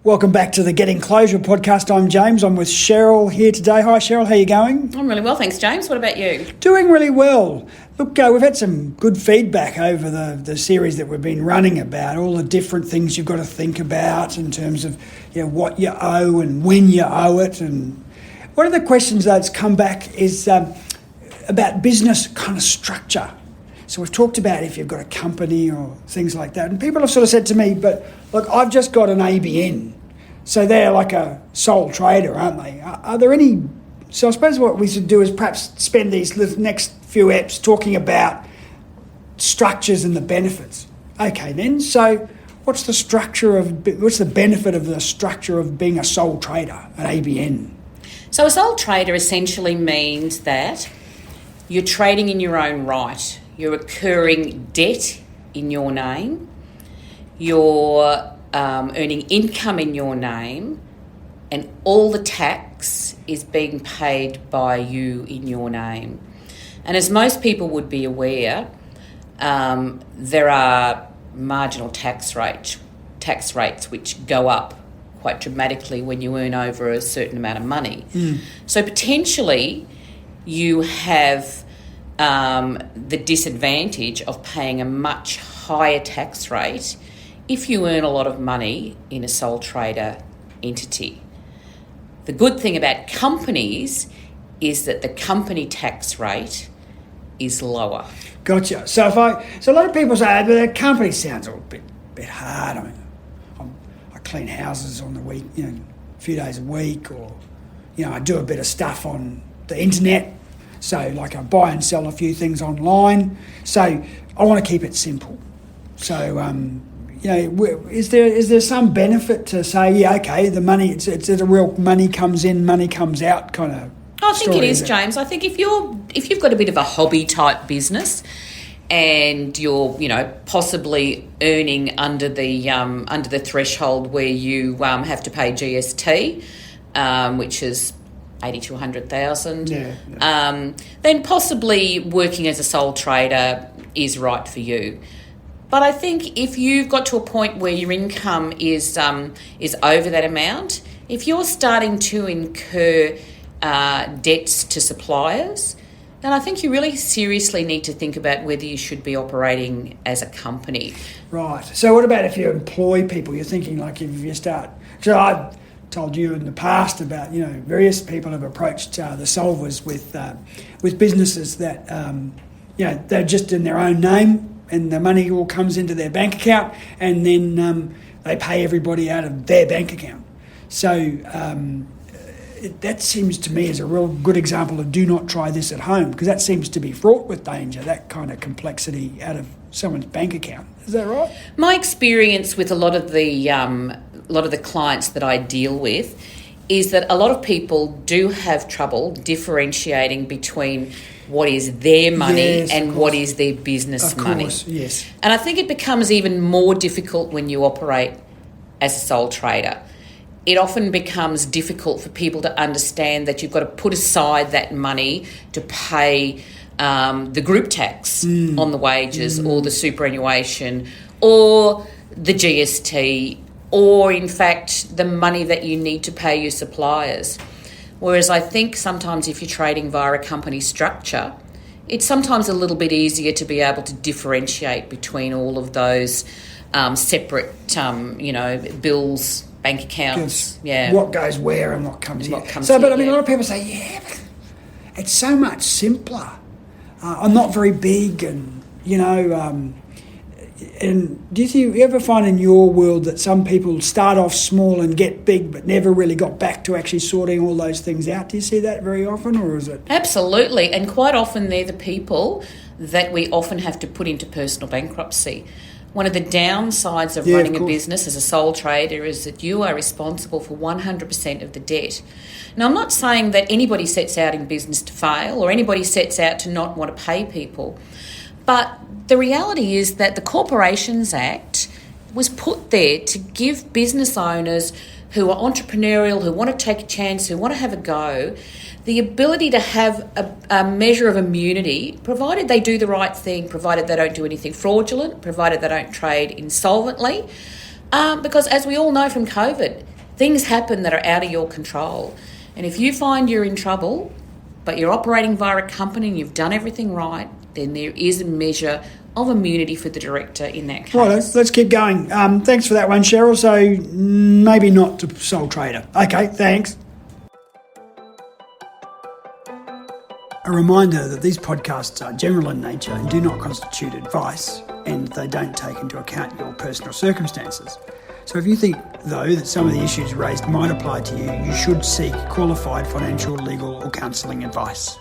Welcome back to the Getting Closure podcast. I'm James. I'm with Cheryl here today. Hi, Cheryl. How are you going? I'm really well, thanks, James. What about you? Doing really well. Look, we've had some good feedback over the series that we've been running about all the different things you've got to think about in terms of what you owe and when you owe it. And one of the questions that's come back is about business kind of structure. So we've talked about if you've got a company or things like that. And people have sort of said to me, but look, I've just got an ABN. So they're like a sole trader, aren't they? Are there any... So I suppose what we should do is perhaps spend these next few eps talking about structures and the benefits. Okay then, so what's the benefit of the structure of being a sole trader, an ABN? So a sole trader essentially means that you're trading in your own right. You're accruing debt in your name. You're earning income in your name, and all the tax is being paid by you in your name. And as most people would be aware, there are marginal tax rates which go up quite dramatically when you earn over a certain amount of money. So potentially you have the disadvantage of paying a much higher tax rate if you earn a lot of money in a sole trader entity. The good thing about companies is that the company tax rate is lower. Gotcha. So a lot of people say, but the company sounds a bit hard. I mean, I clean houses on the week, a few days a week, or I do a bit of stuff on the internet. So like I buy and sell a few things online. So I want to keep it simple. So is there some benefit to say, okay, the money it's a real money comes in, money comes out kind of? I think it is, James. I think if you've got a bit of a hobby type business and you're possibly earning under the threshold where you have to pay GST, which is 80 to 100,000, then possibly working as a sole trader is right for you. But I think if you've got to a point where your income is over that amount, if you're starting to incur debts to suppliers, then I think you really seriously need to think about whether you should be operating as a company. Right. So what about if you employ people? You're thinking like if you start... So I've told you in the past about, various people have approached the solvers with businesses that, they're just in their own name and the money all comes into their bank account and then they pay everybody out of their bank account. So that seems to me as a real good example of do not try this at home, because that seems to be fraught with danger, that kind of complexity out of someone's bank account. Is that right? My experience with a lot of the clients that I deal with is that a lot of people do have trouble differentiating between what is their money and what is their business money. Of course, yes. And I think it becomes even more difficult when you operate as a sole trader. It often becomes difficult for people to understand that you've got to put aside that money to pay the group tax on the wages or the superannuation or the GST or, in fact, the money that you need to pay your suppliers. Whereas I think sometimes if you're trading via a company structure, it's sometimes a little bit easier to be able to differentiate between all of those separate, bills, bank accounts. Yeah. What goes where and what comes here. A lot of people say, but it's so much simpler. I'm not very big and, and do you ever find in your world that some people start off small and get big but never really got back to actually sorting all those things out? Do you see that very often, or is it? Absolutely, and quite often they're the people that we often have to put into personal bankruptcy. One of the downsides of running a business as a sole trader is that you are responsible for 100% of the debt. Now, I'm not saying that anybody sets out in business to fail or anybody sets out to not want to pay people, but the reality is that the Corporations Act was put there to give business owners who are entrepreneurial, who want to take a chance, who want to have a go, the ability to have a measure of immunity, provided they do the right thing, provided they don't do anything fraudulent, provided they don't trade insolvently. Because as we all know from COVID, Things happen that are out of your control. And if you find you're in trouble, but you're operating via a company and you've done everything right, then there is a measure of immunity for the director in that case. Right, let's keep going. Thanks for that one, Cheryl. So maybe not to sole trader. Okay, thanks. A reminder that these podcasts are general in nature and do not constitute advice, and they don't take into account your personal circumstances. So if you think, though, that some of the issues raised might apply to you, you should seek qualified financial, legal or counselling advice.